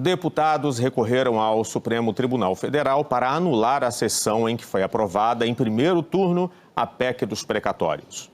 Deputados recorreram ao Supremo Tribunal Federal para anular a sessão em que foi aprovada em primeiro turno a PEC dos precatórios.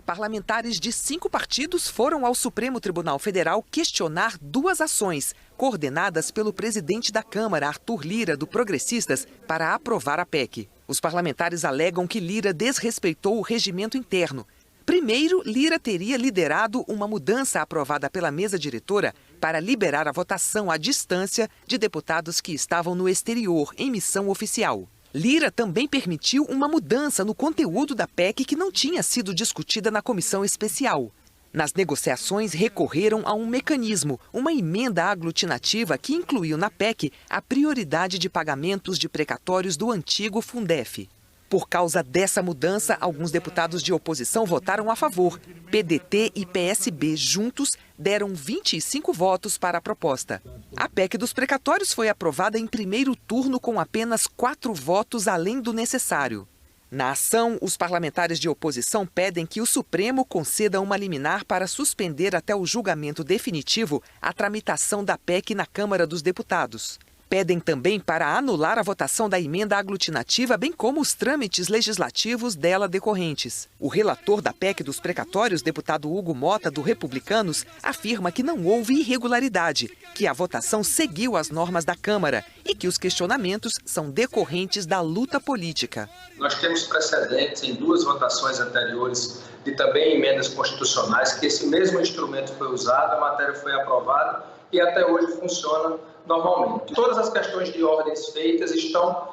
Parlamentares de 5 partidos foram ao Supremo Tribunal Federal questionar 2 ações, coordenadas pelo presidente da Câmara, Arthur Lira, do Progressistas, para aprovar a PEC. Os parlamentares alegam que Lira desrespeitou o regimento interno. Primeiro, Lira teria liderado uma mudança aprovada pela mesa diretora para liberar a votação à distância de deputados que estavam no exterior, em missão oficial. Lira também permitiu uma mudança no conteúdo da PEC que não tinha sido discutida na comissão especial. Nas negociações, recorreram a um mecanismo, uma emenda aglutinativa que incluiu na PEC a prioridade de pagamentos de precatórios do antigo Fundef. Por causa dessa mudança, alguns deputados de oposição votaram a favor. PDT e PSB juntos deram 25 votos para a proposta. A PEC dos precatórios foi aprovada em primeiro turno com apenas 4 votos além do necessário. Na ação, os parlamentares de oposição pedem que o Supremo conceda uma liminar para suspender até o julgamento definitivo a tramitação da PEC na Câmara dos Deputados. Pedem também para anular a votação da emenda aglutinativa, bem como os trâmites legislativos dela decorrentes. O relator da PEC dos precatórios, deputado Hugo Mota, do Republicanos, afirma que não houve irregularidade, que a votação seguiu as normas da Câmara e que os questionamentos são decorrentes da luta política. Nós temos precedentes em 2 votações anteriores de também emendas constitucionais que esse mesmo instrumento foi usado, a matéria foi aprovada e até hoje funciona normalmente. Todas as questões de ordens feitas estão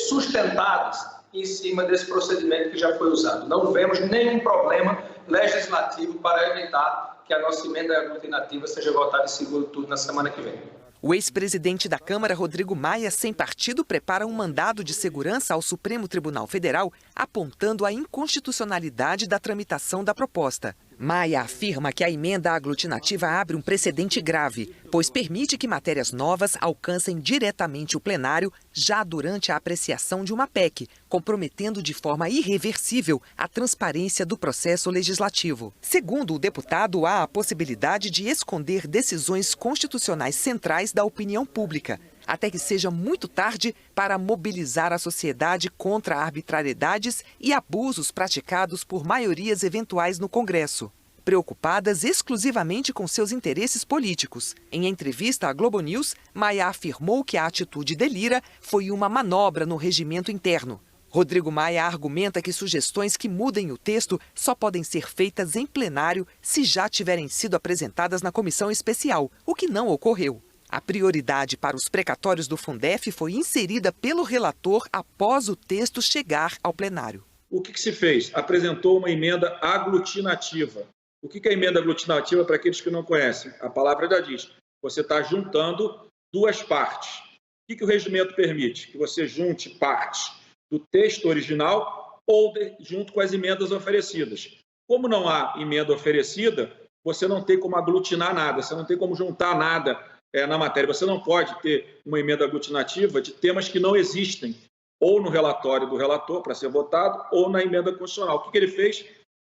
sustentadas em cima desse procedimento que já foi usado. Não vemos nenhum problema legislativo para evitar que a nossa emenda aglutinativa seja votada em segundo turno na semana que vem. O ex-presidente da Câmara, Rodrigo Maia, sem partido, prepara um mandado de segurança ao Supremo Tribunal Federal, apontando a inconstitucionalidade da tramitação da proposta. Maia afirma que a emenda aglutinativa abre um precedente grave, pois permite que matérias novas alcancem diretamente o plenário já durante a apreciação de uma PEC, comprometendo de forma irreversível a transparência do processo legislativo. Segundo o deputado, há a possibilidade de esconder decisões constitucionais centrais da opinião pública, até que seja muito tarde para mobilizar a sociedade contra arbitrariedades e abusos praticados por maiorias eventuais no Congresso, preocupadas exclusivamente com seus interesses políticos. Em entrevista à Globo News, Maia afirmou que a atitude de Lira foi uma manobra no regimento interno. Rodrigo Maia argumenta que sugestões que mudem o texto só podem ser feitas em plenário se já tiverem sido apresentadas na comissão especial, o que não ocorreu. A prioridade para os precatórios do Fundef foi inserida pelo relator após o texto chegar ao plenário. O que se fez? Apresentou uma emenda aglutinativa. O que é emenda aglutinativa, para aqueles que não conhecem? A palavra já diz. Você está juntando 2 partes. O que o regimento permite? Que você junte partes do texto original ou junto com as emendas oferecidas. Como não há emenda oferecida, você não tem como aglutinar nada, você não tem como juntar nada na matéria. Você não pode ter uma emenda aglutinativa de temas que não existem, ou no relatório do relator para ser votado, ou na emenda constitucional. O que ele fez?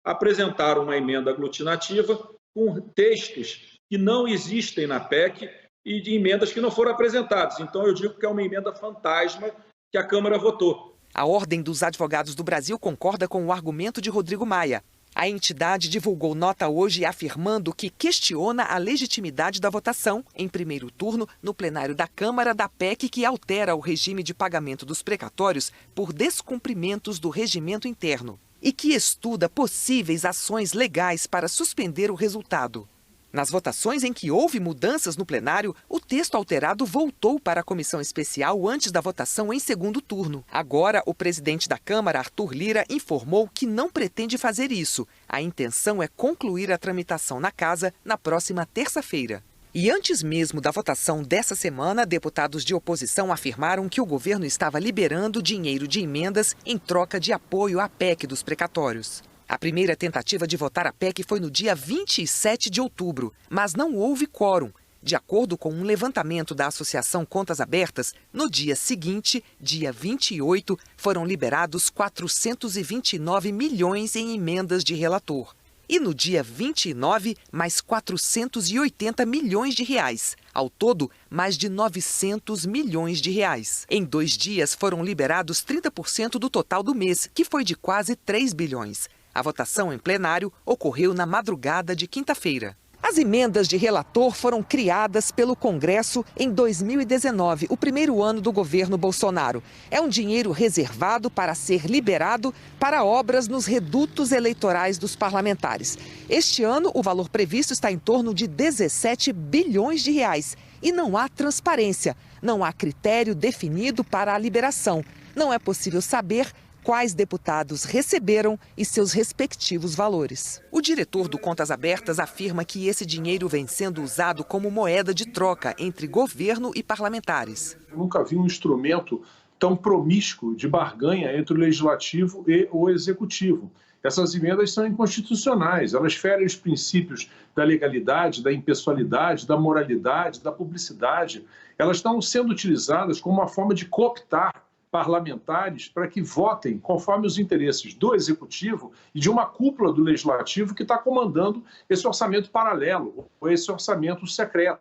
Apresentar uma emenda aglutinativa com textos que não existem na PEC e de emendas que não foram apresentadas. Então, eu digo que é uma emenda fantasma que a Câmara votou. A Ordem dos Advogados do Brasil concorda com o argumento de Rodrigo Maia. A entidade divulgou nota hoje afirmando que questiona a legitimidade da votação, em primeiro turno, no plenário da Câmara, da PEC que altera o regime de pagamento dos precatórios por descumprimentos do regimento interno e que estuda possíveis ações legais para suspender o resultado. Nas votações em que houve mudanças no plenário, o texto alterado voltou para a comissão especial antes da votação em segundo turno. Agora, o presidente da Câmara, Arthur Lira, informou que não pretende fazer isso. A intenção é concluir a tramitação na casa na próxima terça-feira. E antes mesmo da votação dessa semana, deputados de oposição afirmaram que o governo estava liberando dinheiro de emendas em troca de apoio à PEC dos precatórios. A primeira tentativa de votar a PEC foi no dia 27 de outubro, mas não houve quórum. De acordo com um levantamento da Associação Contas Abertas, no dia seguinte, dia 28, foram liberados 429 milhões em emendas de relator. E no dia 29, mais 480 milhões de reais. Ao todo, mais de 900 milhões de reais. Em 2 dias, foram liberados 30% do total do mês, que foi de quase 3 bilhões. A votação em plenário ocorreu na madrugada de quinta-feira. As emendas de relator foram criadas pelo Congresso em 2019, o primeiro ano do governo Bolsonaro. É um dinheiro reservado para ser liberado para obras nos redutos eleitorais dos parlamentares. Este ano, o valor previsto está em torno de 17 bilhões de reais. E não há transparência, não há critério definido para a liberação. Não é possível saber quais deputados receberam e seus respectivos valores. O diretor do Contas Abertas afirma que esse dinheiro vem sendo usado como moeda de troca entre governo e parlamentares. Eu nunca vi um instrumento tão promíscuo de barganha entre o legislativo e o executivo. Essas emendas são inconstitucionais, elas ferem os princípios da legalidade, da impessoalidade, da moralidade, da publicidade. Elas estão sendo utilizadas como uma forma de cooptar parlamentares para que votem conforme os interesses do Executivo e de uma cúpula do Legislativo que está comandando esse orçamento paralelo, ou esse orçamento secreto.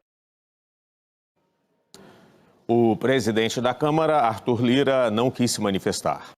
O presidente da Câmara, Arthur Lira, não quis se manifestar.